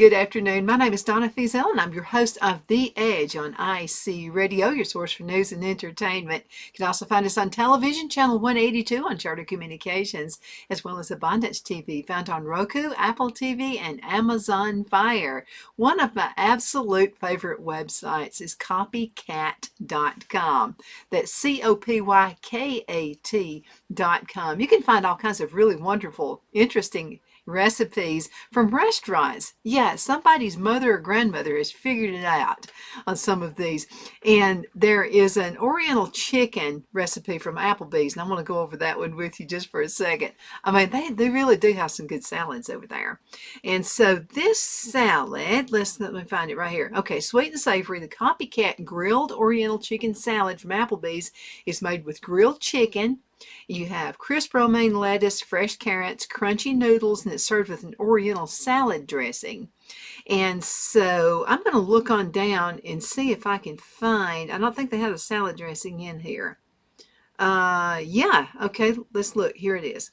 Good afternoon. My name is Donna Feazell, and I'm your host of The Edge on IC Radio, your source for news and entertainment. You can also find us on television, channel 182 on Charter Communications, as well as Abundance TV, found on Roku, Apple TV, and Amazon Fire. One of my absolute favorite websites is copycat.com. That's COPYKAT.com. You can find all kinds of really wonderful, interesting recipes from restaurants. Yeah, somebody's mother or grandmother has figured it out on some of these. And there is an Oriental chicken recipe from Applebee's, and I want to go over that one with you just for a second. I mean, they really do have some good salads over there. And so this salad, let me find it right here. Okay, sweet and savory, the Copycat Grilled Oriental Chicken Salad from Applebee's is made with grilled chicken. You have crisp romaine lettuce, fresh carrots, crunchy noodles, and it's served with an Oriental salad dressing. And so I'm going to look on down and see if I can find, I don't think they have a salad dressing in here. Yeah, okay, let's look. Here it is.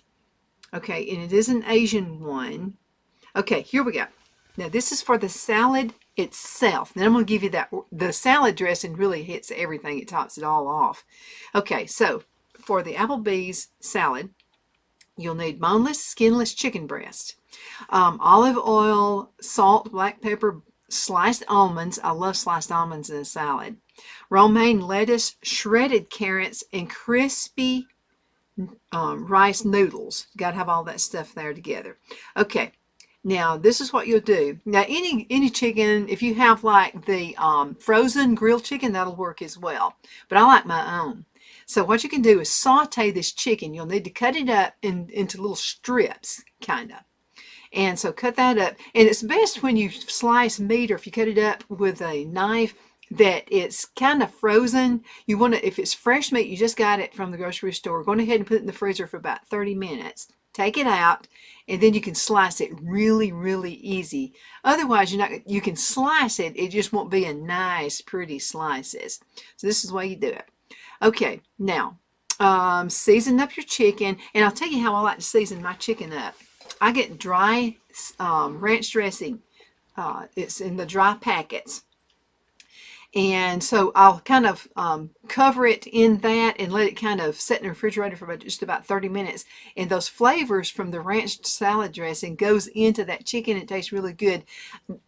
Okay, and it is an Asian one. Okay, here we go. Now this is for the salad itself. Then I'm going to give you that. The salad dressing really hits everything. It tops it all off. Okay, so for the Applebee's salad, you'll need boneless, skinless chicken breast, olive oil, salt, black pepper, sliced almonds. I love sliced almonds in a salad. Romaine lettuce, shredded carrots, and crispy rice noodles. Got to have all that stuff there together. Okay. Now, this is what you'll do. Now, any chicken, if you have like the frozen grilled chicken, that'll work as well. But I like my own. So what you can do is saute this chicken. You'll need to cut it up into little strips, kind of. And so cut that up. And it's best when you slice meat or if you cut it up with a knife that it's kind of frozen. You want to, if it's fresh meat, you just got it from the grocery store, go ahead and put it in the freezer for about 30 minutes. Take it out, and then you can slice it really, really easy. Otherwise, you can slice it, it just won't be a nice, pretty slices. So this is the way you do it. Okay, now, season up your chicken, and I'll tell you how I like to season my chicken up. I get dry ranch dressing. It's in the dry packets. And so I'll kind of cover it in that and let it kind of sit in the refrigerator for just about 30 minutes. And those flavors from the ranch salad dressing goes into that chicken. It tastes really good.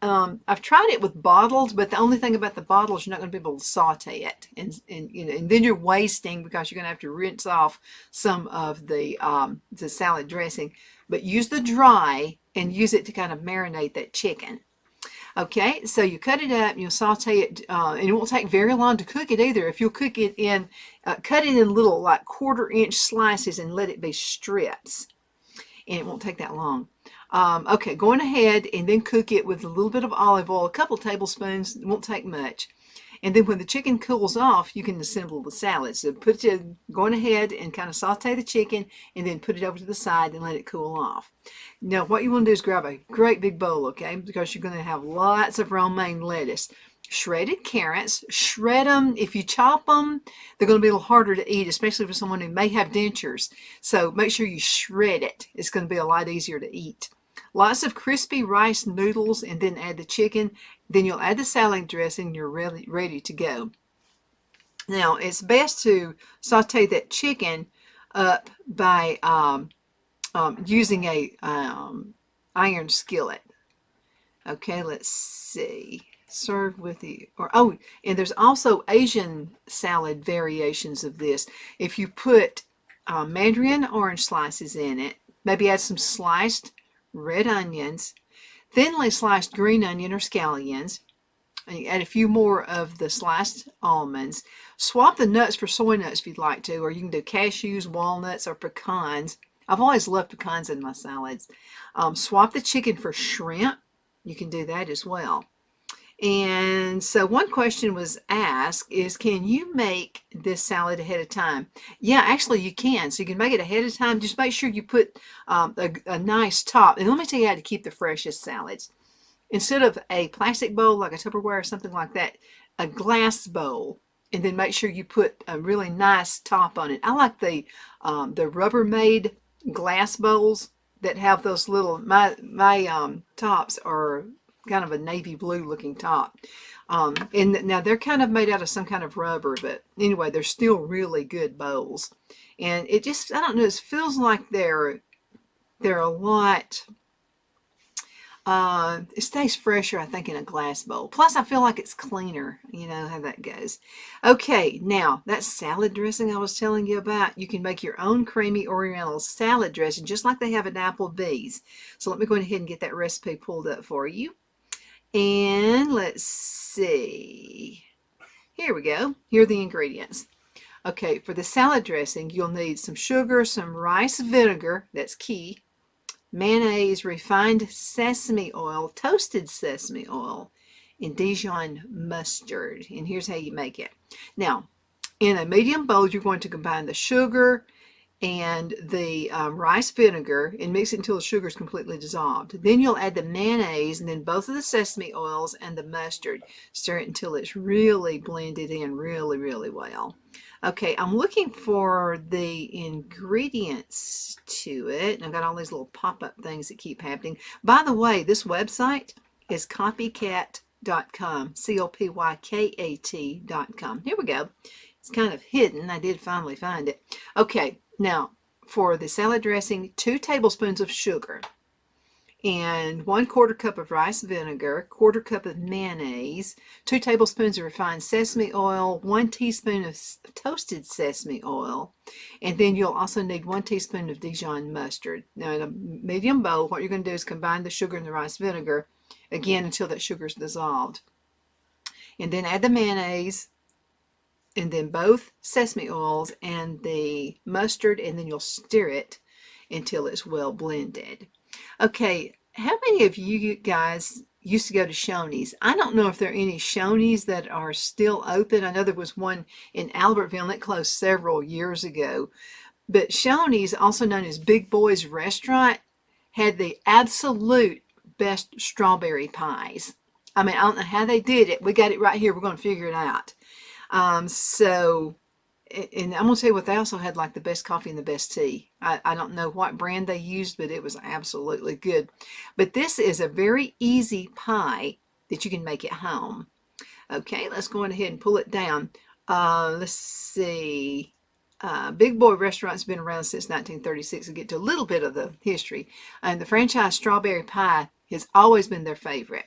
I've tried it with bottled, but the only thing about the bottle is you're not going to be able to saute it. And then you're wasting because you're going to have to rinse off some of the salad dressing. But use the dry and use it to kind of marinate that chicken. Okay, so you cut it up, and you'll saute it, and it won't take very long to cook it either. If you'll cook it in, cut it in little like 1/4-inch slices and let it be strips, and it won't take that long. Okay, going ahead and then cook it with a little bit of olive oil, a couple tablespoons, it won't take much. And then when the chicken cools off, you can assemble the salad. So going ahead and kind of saute the chicken and then put it over to the side and let it cool off. Now what you want to do is grab a great big bowl, okay, because you're going to have lots of romaine lettuce. Shredded carrots, shred them. If you chop them, they're going to be a little harder to eat, especially for someone who may have dentures. So make sure you shred it. It's going to be a lot easier to eat. Lots of crispy rice noodles, and then add the chicken. Then you'll add the salad dressing, and you're ready to go. Now, it's best to saute that chicken up by using a iron skillet. Okay, let's see. Serve with the, and there's also Asian salad variations of this. If you put mandarin orange slices in it, maybe add some sliced red onions, thinly sliced green onion or scallions, and you add a few more of the sliced almonds. Swap the nuts for soy nuts if you'd like to, or you can do cashews, walnuts, or pecans. I've always loved pecans in my salads. Swap the chicken for shrimp. You can do that as well. And so one question was asked is, can you make this salad ahead of time? Yeah, actually you can. So you can make it ahead of time. Just make sure you put a nice top. And let me tell you how to keep the freshest salads. Instead of a plastic bowl like a Tupperware or something like that, a glass bowl. And then make sure you put a really nice top on it. I like the Rubbermaid glass bowls that have those little, my tops are kind of a navy blue looking top. And now they're kind of made out of some kind of rubber, but anyway, they're still really good bowls. And it just, I don't know, it feels like they're a lot, it stays fresher, I think, in a glass bowl. Plus, I feel like it's cleaner. You know how that goes. Okay, now that salad dressing I was telling you about, you can make your own creamy Oriental salad dressing, just like they have at Applebee's. So let me go ahead and get that recipe pulled up for you. And let's see. Here we go. Here are the ingredients. Okay, for the salad dressing, you'll need some sugar, some rice vinegar, that's key, mayonnaise, refined sesame oil, toasted sesame oil, and Dijon mustard. And here's how you make it. Now, in a medium bowl, you're going to combine the sugar and the rice vinegar and mix it until the sugar is completely dissolved. Then you'll add the mayonnaise and then both of the sesame oils and the mustard. Stir it until it's really blended in really, really well. Okay, I'm looking for the ingredients to it. I've got all these little pop-up things that keep happening. By the way, this website is copycat.com, COPYKAT.com. Here we go. It's kind of hidden. I did finally find it. Okay, now for the salad dressing, 2 tablespoons of sugar and 1/4 cup of rice vinegar, 1/4 cup of mayonnaise, 2 tablespoons of refined sesame oil, 1 teaspoon of toasted sesame oil, and then you'll also need 1 teaspoon of Dijon mustard. Now in a medium bowl, what you're going to do is combine the sugar and the rice vinegar again until that sugar is dissolved. And then add the mayonnaise, and then both sesame oils and the mustard, and then you'll stir it until it's well blended. Okay, how many of you guys used to go to Shoney's? I don't know if there are any Shoney's that are still open. I know there was one in Albertville and it closed several years ago. But Shoney's, also known as Big Boy's Restaurant, had the absolute best strawberry pies. I mean, I don't know how they did it. We got it right here. We're going to figure it out. And I'm going to tell you what, they also had like the best coffee and the best tea. I don't know what brand they used, but it was absolutely good. But this is a very easy pie that you can make at home. Okay, let's go ahead and pull it down. Let's see. Big Boy Restaurant's been around since 1936. I'll get to a little bit of the history. And the franchise strawberry pie has always been their favorite.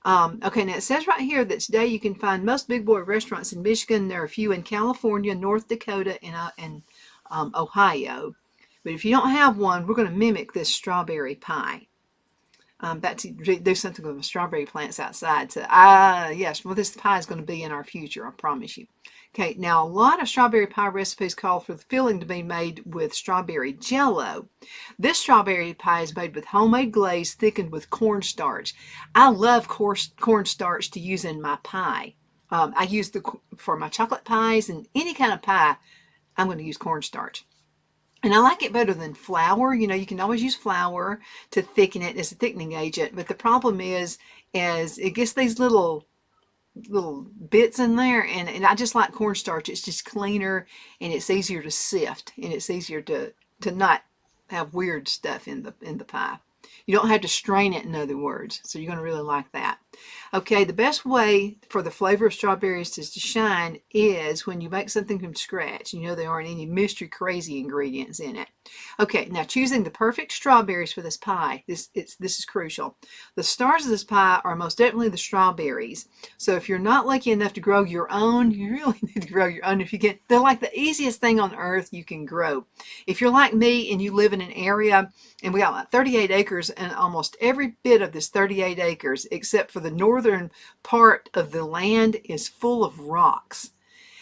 Okay, now it says right here that today you can find most Big Boy restaurants in Michigan. There are a few in California, North Dakota, and Ohio. But if you don't have one, we're going to mimic this strawberry pie. About to do something with the strawberry plants outside. So, yes, well, this pie is going to be in our future, I promise you. Okay, now a lot of strawberry pie recipes call for the filling to be made with strawberry jello. This strawberry pie is made with homemade glaze thickened with cornstarch. I love cornstarch to use in my pie. I use for my chocolate pies and any kind of pie, I'm going to use cornstarch. And I like it better than flour. You know, you can always use flour to thicken it as a thickening agent. But the problem is it gets these little bits in there, and I just like cornstarch. It's just cleaner and it's easier to sift, and it's easier to not have weird stuff in the pie. You don't have to strain it, in other words, so you're going to really like that. Okay, the best way for the flavor of strawberries to shine is when you make something from scratch. You know there aren't any mystery crazy ingredients in it. Okay, now choosing the perfect strawberries for this pie, this is crucial. The stars of this pie are most definitely the strawberries. So if you're not lucky enough to grow your own, you really need to grow your own. If you get, they're like the easiest thing on earth you can grow. If you're like me and you live in an area, and we got like 38 acres, and almost every bit of this 38 acres, except for the northern part of the land, is full of rocks.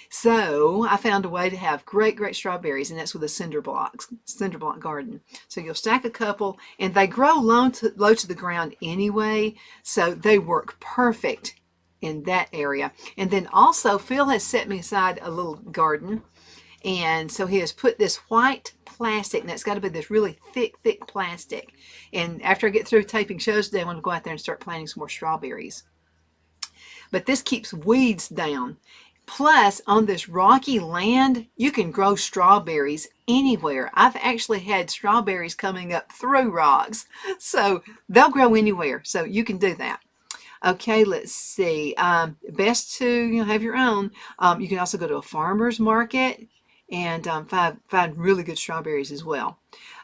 So I found a way to have great strawberries, and that's with a cinder block garden. So you'll stack a couple, and they grow low to the ground anyway, so they work perfect in that area. And then also Phil has set me aside a little garden, and so he has put this white plastic, and that's got to be this really thick plastic. And after I get through taping shows today, I want to go out there and start planting some more strawberries. But this keeps weeds down. Plus, on this rocky land, you can grow strawberries anywhere. I've actually had strawberries coming up through rocks, so they'll grow anywhere. So you can do that. Okay, let's see. Best to have your own. You can also go to a farmer's market and find really good strawberries as well.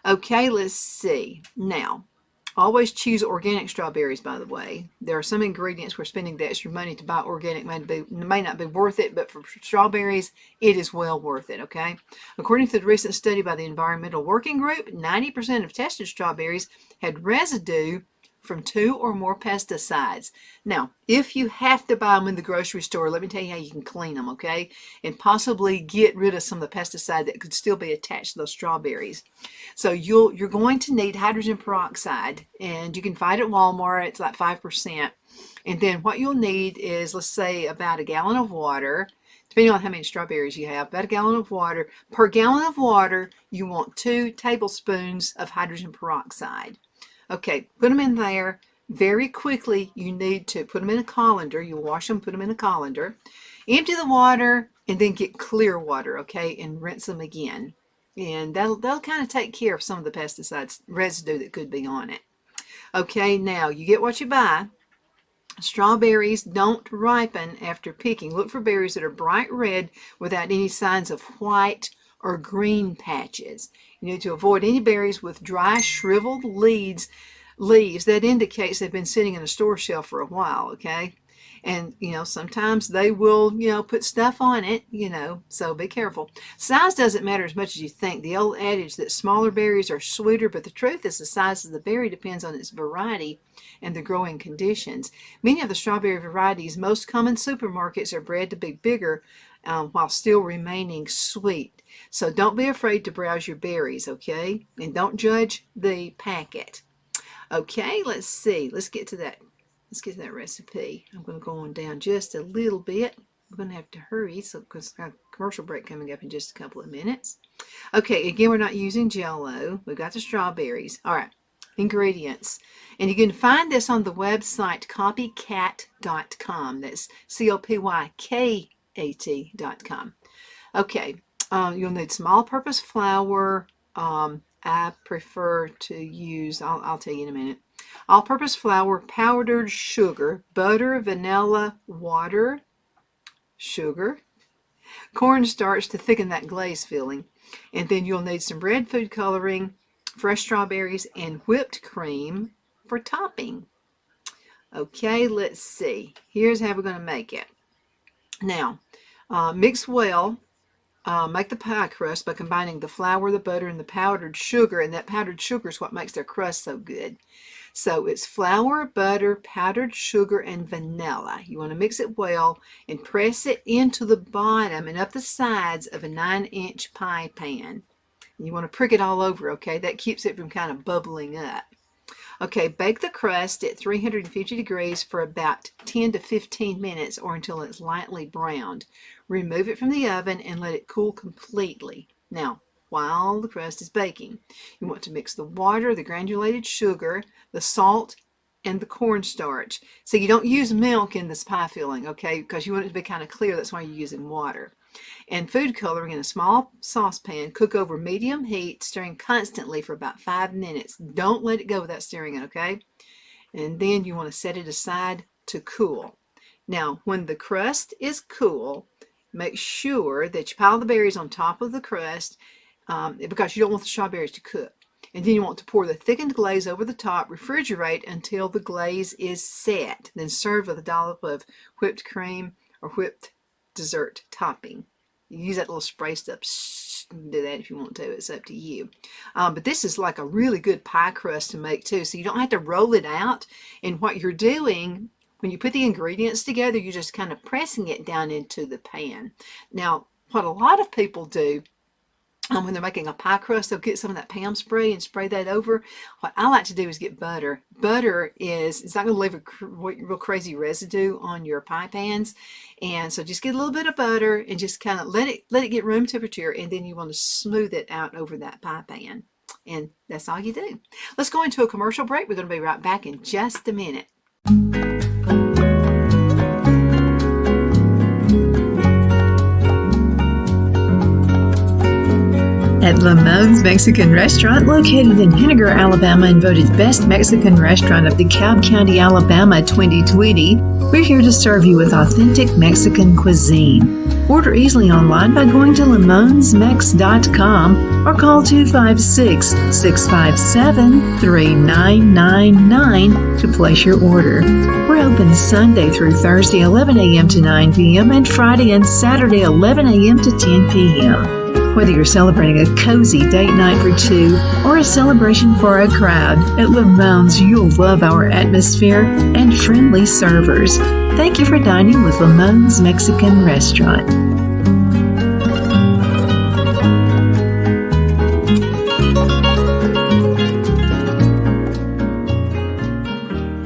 Okay, let's see. Now, always choose organic strawberries, by the way. There are some ingredients where spending the extra money to buy organic may not be worth it, but for strawberries, it is well worth it, okay? According to the recent study by the Environmental Working Group, 90% of tested strawberries had residue from 2 or more pesticides. Now, if you have to buy them in the grocery store, let me tell you how you can clean them, okay? And possibly get rid of some of the pesticide that could still be attached to those strawberries. So you're going to need hydrogen peroxide, and you can find it at Walmart. It's like 5%. And then what you'll need is, let's say, about a gallon of water. Depending on how many strawberries you have, about a gallon of water. Per gallon of water, you want 2 tablespoons of hydrogen peroxide. Okay, put them in there. Very quickly, you need to put them in a colander. You wash them, put them in a colander. Empty the water, and then get clear water, okay, and rinse them again. And that'll kind of take care of some of the pesticides residue that could be on it. Okay, now you get what you buy. Strawberries don't ripen after picking. Look for berries that are bright red without any signs of white or green patches. You need to avoid any berries with dry, shriveled leaves. That indicates they've been sitting in a store shelf for a while, okay? And, sometimes they will, put stuff on it, so be careful. Size doesn't matter as much as you think. The old adage that smaller berries are sweeter, but the truth is the size of the berry depends on its variety and the growing conditions. Many of the strawberry varieties, most common supermarkets, are bred to be bigger while still remaining sweet. So don't be afraid to browse your berries, okay? And don't judge the packet. Okay, let's see. Let's get to that recipe. I'm going to go on down just a little bit. I'm going to have to hurry because I have a commercial break coming up in just a couple of minutes. Okay, again, we're not using Jell-O. We've got the strawberries. All right, ingredients. And you can find this on the website copycat.com. That's COPYKAT.com. Okay, you'll need some all-purpose flour. I prefer to use, I'll tell you in a minute. All-purpose flour, powdered sugar, butter, vanilla, water, sugar, cornstarch to thicken that glaze filling. And then you'll need some red food coloring, fresh strawberries, and whipped cream for topping. Okay, let's see. Here's how we're going to make it. Now, mix well. Make the pie crust by combining the flour, the butter, and the powdered sugar, and that powdered sugar is what makes their crust so good. So it's flour, butter, powdered sugar, and vanilla. You want to mix it well and press it into the bottom and up the sides of a 9-inch pie pan. You want to prick it all over, okay? That keeps it from kind of bubbling up. Okay, bake the crust at 350 degrees for about 10 to 15 minutes or until it's lightly browned. Remove it from the oven and let it cool completely. Now, while the crust is baking, you want to mix the water, the granulated sugar, the salt, and the cornstarch. So you don't use milk in this pie filling, okay, because you want it to be kind of clear. That's why you're using water. And food coloring in a small saucepan. Cook over medium heat, stirring constantly for about 5 minutes. Don't let it go without stirring it, okay? And then you want to set it aside to cool. Now, when the crust is cool, make sure that you pile the berries on top of the crust because you don't want the strawberries to cook. And then you want to pour the thickened glaze over the top, refrigerate until the glaze is set. Then serve with a dollop of whipped cream or whipped dessert topping. You use that little spray stuff. You can do that if you want to. It's up to you. But this is like a really good pie crust to make too. So you don't have to roll it out. And what you're doing when you put the ingredients together, you're just kind of pressing it down into the pan. Now, what a lot of people do when they're making a pie crust, they'll get some of that Pam spray and spray that over. What I like to do is get butter. Butter it's not going to leave a real crazy residue on your pie pans. And so just get a little bit of butter and just kind of let it get room temperature, and then you want to smooth it out over that pie pan. And that's all you do. Let's go into a commercial break. We're going to be right back in just a minute. At Lamone's Mexican Restaurant, located in Henniger, Alabama, and voted Best Mexican Restaurant of DeKalb County, Alabama 2020, we're here to serve you with authentic Mexican cuisine. Order easily online by going to lamonsmex.com or call 256-657-3999 to place your order. We're open Sunday through Thursday, 11 a.m. to 9 p.m., and Friday and Saturday, 11 a.m. to 10 p.m. Whether you're celebrating a cozy date night for two or a celebration for a crowd, at Lamone's you'll love our atmosphere and friendly servers. Thank you for dining with Lamone's Mexican Restaurant.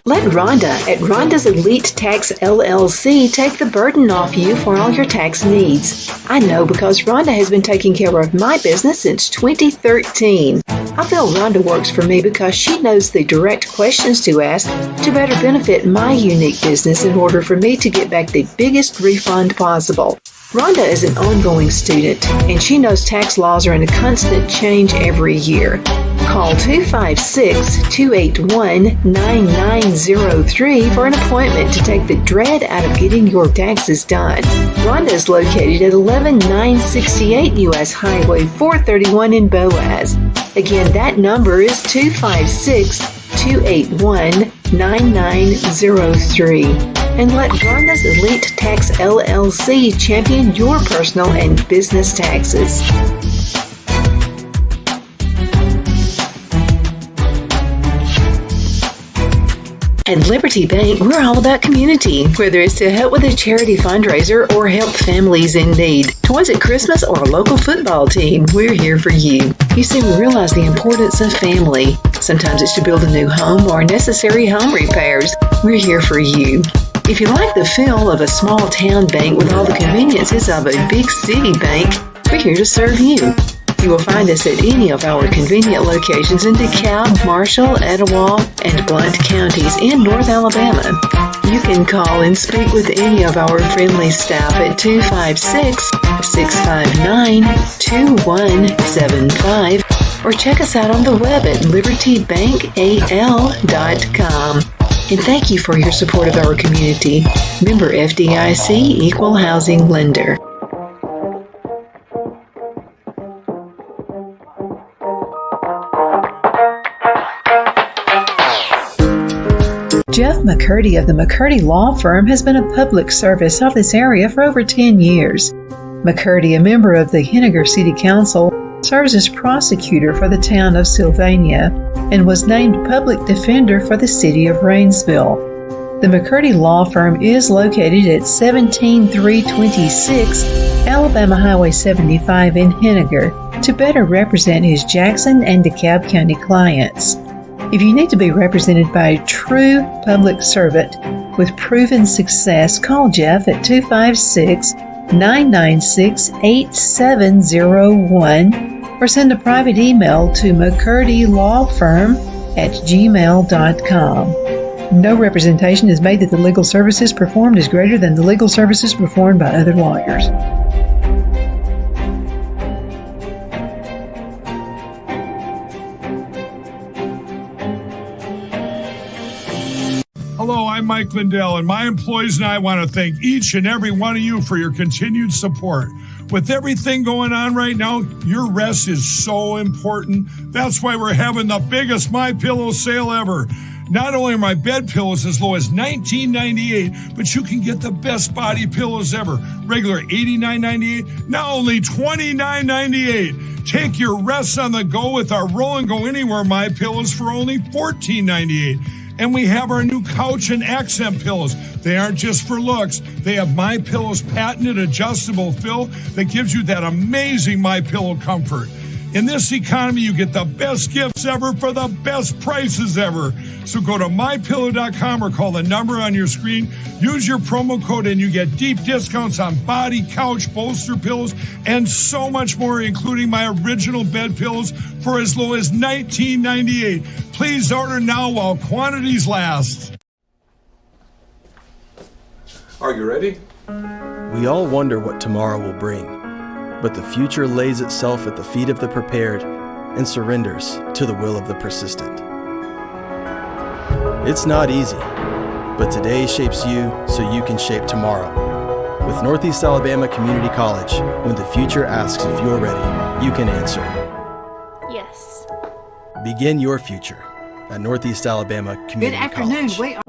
Let Rhonda at Rhonda's Elite Tax LLC take the burden off you for all your tax needs. I know because Rhonda has been taking care of my business since 2013. I feel Rhonda works for me because she knows the direct questions to ask to better benefit my unique business in order for me to get back the biggest refund possible. Rhonda is an ongoing student, and she knows tax laws are in a constant change every year. Call 256-281-9903 for an appointment to take the dread out of getting your taxes done. Rhonda is located at 11968 U.S. Highway 431 in Boaz. Again, that number is 256-281-9903. And let Rhonda's Elite Tax LLC champion your personal and business taxes. At Liberty Bank, we're all about community, whether it's to help with a charity fundraiser or help families in need. Toys at Christmas or a local football team, we're here for you. You see, we realize the importance of family. Sometimes it's to build a new home or necessary home repairs. We're here for you. If you like the feel of a small town bank with all the conveniences of a big city bank, we're here to serve you. You will find us at any of our convenient locations in DeKalb, Marshall, Etowah, and Blount counties in North Alabama. You can call and speak with any of our friendly staff at 256-659-2175 or check us out on the web at libertybankal.com. And thank you for your support of our community. Member FDIC Equal Housing Lender. Jeff McCurdy of the McCurdy Law Firm has been a public service of this area for over 10 years. McCurdy, a member of the Henniger City Council, serves as prosecutor for the town of Sylvania and was named public defender for the city of Rainsville. The McCurdy Law Firm is located at 17326 Alabama Highway 75 in Henniger to better represent his Jackson and DeKalb County clients. If you need to be represented by a true public servant with proven success, call Jeff at 256-996-8701 or send a private email to mccurdylawfirm@gmail.com. No representation is made that the legal services performed is greater than the legal services performed by other lawyers. Hello, I'm Mike Lindell, and my employees and I want to thank each and every one of you for your continued support. With everything going on right now, your rest is so important. That's why we're having the biggest MyPillow sale ever. Not only are my bed pillows as low as $19.98, but you can get the best body pillows ever. Regular $89.98, now only $29.98. Take your rest on the go with our Roll and Go Anywhere MyPillows for only $14.98. And we have our new couch and accent pillows. They aren't just for looks. They have MyPillow's patented adjustable fill that gives you that amazing MyPillow comfort. In this economy, you get the best gifts ever for the best prices ever. So go to MyPillow.com or call the number on your screen. Use your promo code and you get deep discounts on body, couch, bolster pillows, and so much more, including my original bed pillows for as low as $19.98. Please order now while quantities last. Are you ready? We all wonder what tomorrow will bring. But the future lays itself at the feet of the prepared and surrenders to the will of the persistent. It's not easy, but today shapes you so you can shape tomorrow. With Northeast Alabama Community College, when the future asks if you're ready, you can answer. Yes. Begin your future at Northeast Alabama Community Good afternoon. College. We are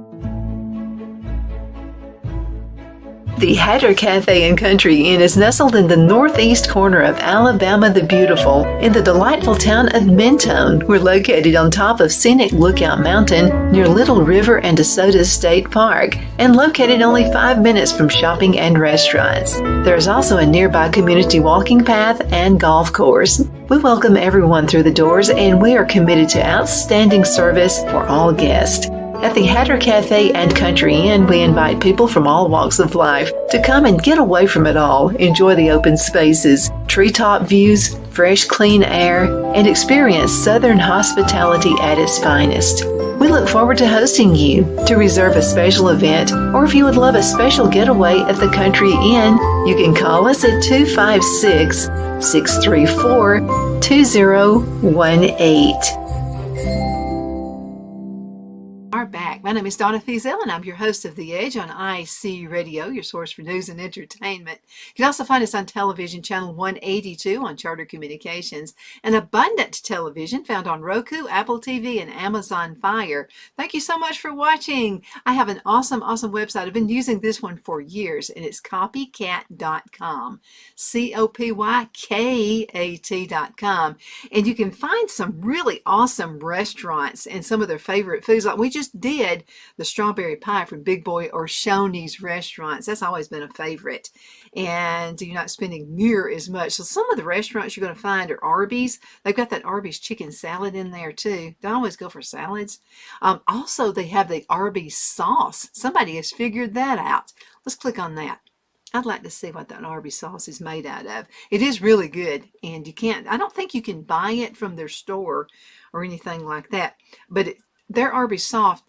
The Hatter Cafe and Country Inn is nestled in the northeast corner of Alabama the Beautiful in the delightful town of Mentone. We're located on top of scenic Lookout Mountain near Little River and DeSoto State Park and located only 5 minutes from shopping and restaurants. There is also a nearby community walking path and golf course. We welcome everyone through the doors and we are committed to outstanding service for all guests. At the Hatter Cafe and Country Inn, we invite people from all walks of life to come and get away from it all, enjoy the open spaces, treetop views, fresh, clean air, and experience Southern hospitality at its finest. We look forward to hosting you. To reserve a special event, or if you would love a special getaway at the Country Inn, you can call us at 256-634-2018. back. My name is Donna Feazell, and I'm your host of The Edge on IC Radio, your source for news and entertainment. You can also find us on television, channel 182 on Charter Communications, and Abundant Television found on Roku, Apple TV, and Amazon Fire. Thank you so much for watching. I have an awesome website. I've been using this one for years, and it's copycat.com, COPYKAT.com. And you can find some really awesome restaurants and some of their favorite foods. Like we just did the strawberry pie from Big Boy or Shoney's restaurants. That's always been a favorite. And you're not spending near as much. So some of the restaurants you're going to find are Arby's. They've got that Arby's chicken salad in there too. Don't always go for salads. Also, they have the Arby's sauce. Somebody has figured that out. Let's click on that. I'd like to see what that Arby's sauce is made out of. It is really good, and I don't think you can buy it from their store or anything like that. But their Arby's sauce,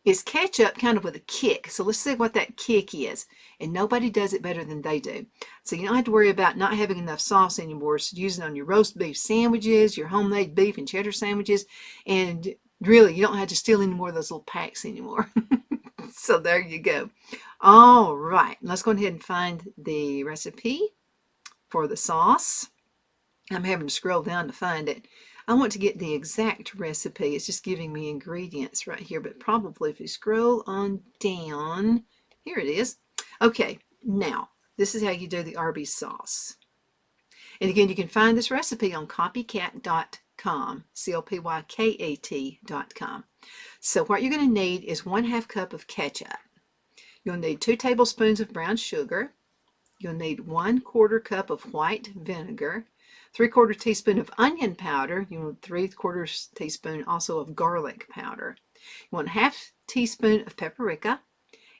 is ketchup kind of with a kick. So let's see what that kick is. And nobody does it better than they do. So you don't have to worry about not having enough sauce anymore. So use it on your roast beef sandwiches, your homemade beef and cheddar sandwiches, and really you don't have to steal any more of those little packs anymore. So there you go. All right, let's go ahead and find the recipe for the sauce. I'm having to scroll down to find it. I want to get the exact recipe. It's just giving me ingredients right here, but probably if you scroll on down, here it is. Okay, now this is how you do the Arby's sauce. And again, you can find this recipe on copycat.com, COPYKAT.com. So what you're going to need is 1/2 cup of ketchup. You'll need 2 tablespoons of brown sugar. You'll need 1/4 cup of white vinegar, 3/4 teaspoon of onion powder. You want 3/4 teaspoon also of garlic powder. You want 1/2 teaspoon of paprika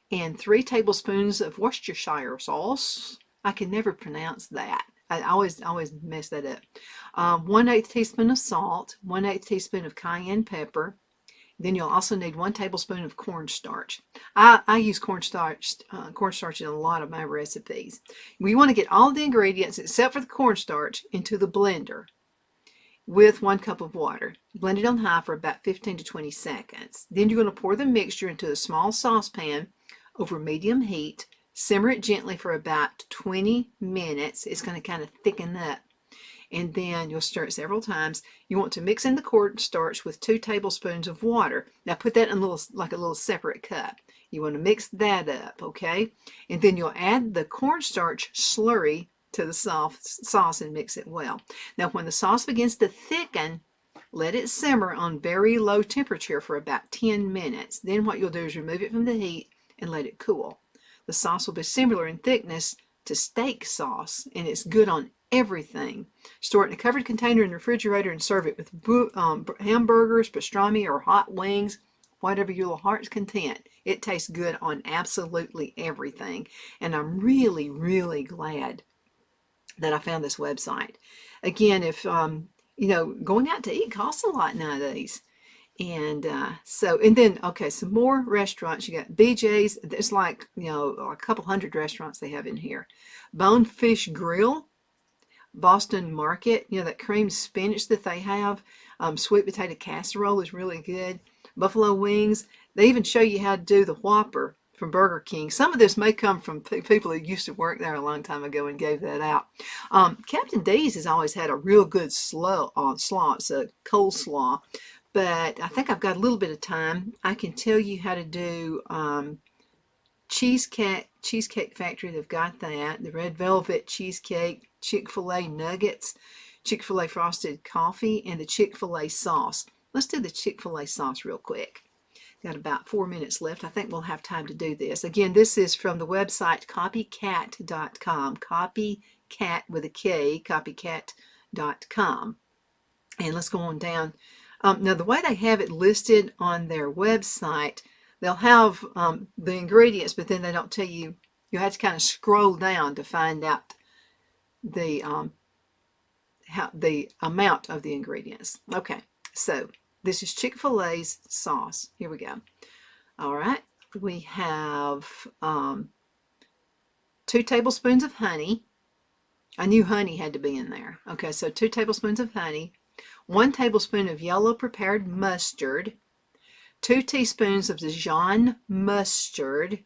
and 3 tablespoons of Worcestershire sauce. I can never pronounce that. I always mess that up. 1/8 teaspoon of salt, 1/8 teaspoon of cayenne pepper. Then you'll also need 1 tablespoon of cornstarch. I use cornstarch in a lot of my recipes. We want to get all the ingredients except for the cornstarch into the blender with 1 cup of water. Blend it on high for about 15 to 20 seconds. Then you're going to pour the mixture into a small saucepan over medium heat. Simmer it gently for about 20 minutes. It's going to kind of thicken up. And then you'll stir it several times. You want to mix in the cornstarch with 2 tablespoons of water. Now put that in a little separate cup. You want to mix that up, okay? And then you'll add the cornstarch slurry to the sauce and mix it well. Now when the sauce begins to thicken, Let it simmer on very low temperature for about 10 minutes. Then what you'll do is remove it from the heat and let it cool. The sauce will be similar in thickness to steak sauce, and it's good on everything. Store it in a covered container in the refrigerator and serve it with hamburgers, pastrami, or hot wings, whatever your heart's content. It tastes good on absolutely everything, and I'm really, really glad that I found this website. Again, if going out to eat costs a lot nowadays. And then, okay, some more restaurants. You got BJ's. There's like, a couple hundred restaurants they have in here. Bonefish Grill, Boston Market, that cream spinach that they have. Sweet potato casserole is really good. Buffalo wings. They even show you how to do the Whopper from Burger King. Some of this may come from people who used to work there a long time ago and gave that out. Captain D's has always had a real good slaw. It's a coleslaw. But I think I've got a little bit of time. I can tell you how to do Cheesecake Factory. They've got that. The Red Velvet Cheesecake, Chick-fil-A Nuggets, Chick-fil-A Frosted Coffee, and the Chick-fil-A Sauce. Let's do the Chick-fil-A Sauce real quick. Got about 4 minutes left. I think we'll have time to do this. Again, this is from the website copycat.com. Copycat with a K, copycat.com. And let's go on down. Now, the way they have it listed on their website, they'll have the ingredients, but then they don't tell you. You have to kind of scroll down to find out the amount of the ingredients. Okay, so this is Chick-fil-A's sauce. Here we go. All right, we have 2 tablespoons of honey. I knew honey had to be in there. Okay, so 2 tablespoons of honey. 1 tablespoon of yellow prepared mustard, 2 teaspoons of Dijon mustard.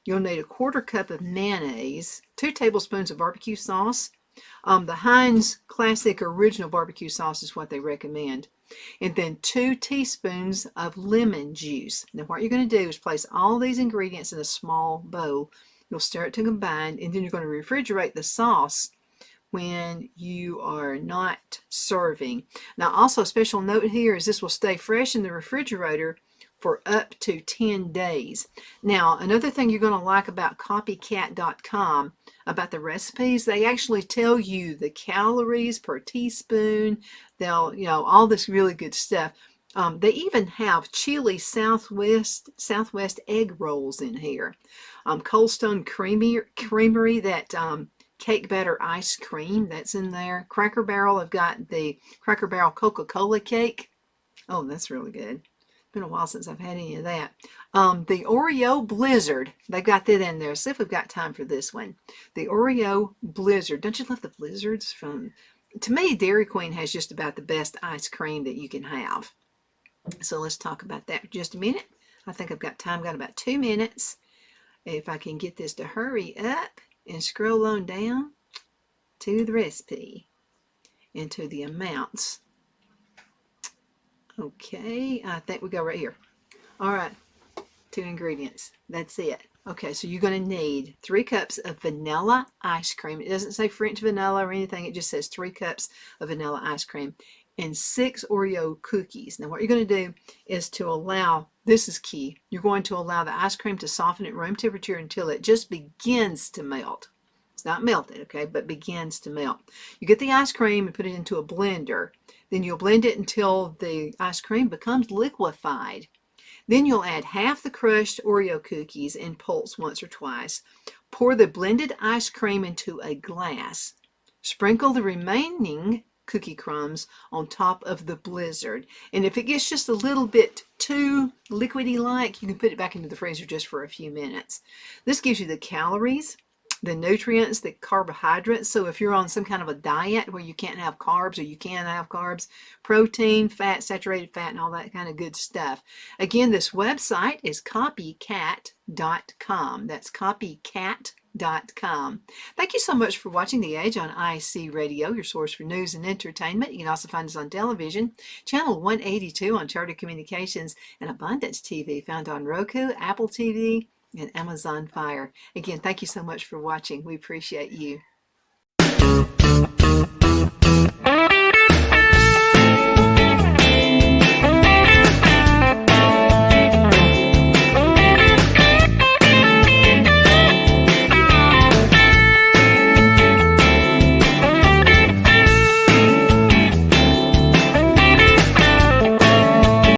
You'll need a 1/4 cup of mayonnaise, 2 tablespoons of barbecue sauce. The Heinz Classic Original Barbecue Sauce is what they recommend. And then 2 teaspoons of lemon juice. Now what you're going to do is place all these ingredients in a small bowl. You'll stir it to combine, and then you're going to refrigerate the sauce when you are not serving. Now also a special note here is this will stay fresh in the refrigerator for up to 10 days. Now another thing you're going to like about copycat.com about the recipes, they actually tell you the calories per teaspoon. They'll, all this really good stuff. They even have chili Southwest egg rolls in here. Cold Stone Creamery, that cake batter ice cream, that's in there. Cracker Barrel, I've got the Cracker Barrel Coca-Cola cake. Oh, that's really good. It's been a while since I've had any of that. The Oreo Blizzard, they've got that in there. See if we've got time for this one. The Oreo Blizzard. Don't you love the blizzards? To me, Dairy Queen has just about the best ice cream that you can have. So let's talk about that for just a minute. I think I've got time, got about 2 minutes. If I can get this to hurry up and scroll on down to the recipe and to the amounts. Okay, I think we go right here. All right, 2 ingredients. That's it. Okay, so you're going to need 3 cups of vanilla ice cream. It doesn't say French vanilla or anything. It just says 3 cups of vanilla ice cream and 6 Oreo cookies. Now what you're going to do is to allow, this is key, you're going to allow the ice cream to soften at room temperature until it just begins to melt. It's not melted, okay, but begins to melt. You get the ice cream and put it into a blender. Then you'll blend it until the ice cream becomes liquefied. Then you'll add half the crushed Oreo cookies and pulse once or twice. Pour the blended ice cream into a glass. Sprinkle the remaining cookie crumbs on top of the blizzard. And if it gets just a little bit too liquidy-like, you can put it back into the freezer just for a few minutes. This gives you the calories, the nutrients, the carbohydrates. So if you're on some kind of a diet where you can't have carbs or you can have carbs, protein, fat, saturated fat, and all that kind of good stuff. Again, this website is copycat.com. That's copycat.com. Thank you so much for watching The Edge on IC Radio, your source for news and entertainment. You can also find us on television, channel 182 on Charter Communications, and Abundance TV, found on Roku, Apple TV, and Amazon Fire. Again, thank you so much for watching. We appreciate you.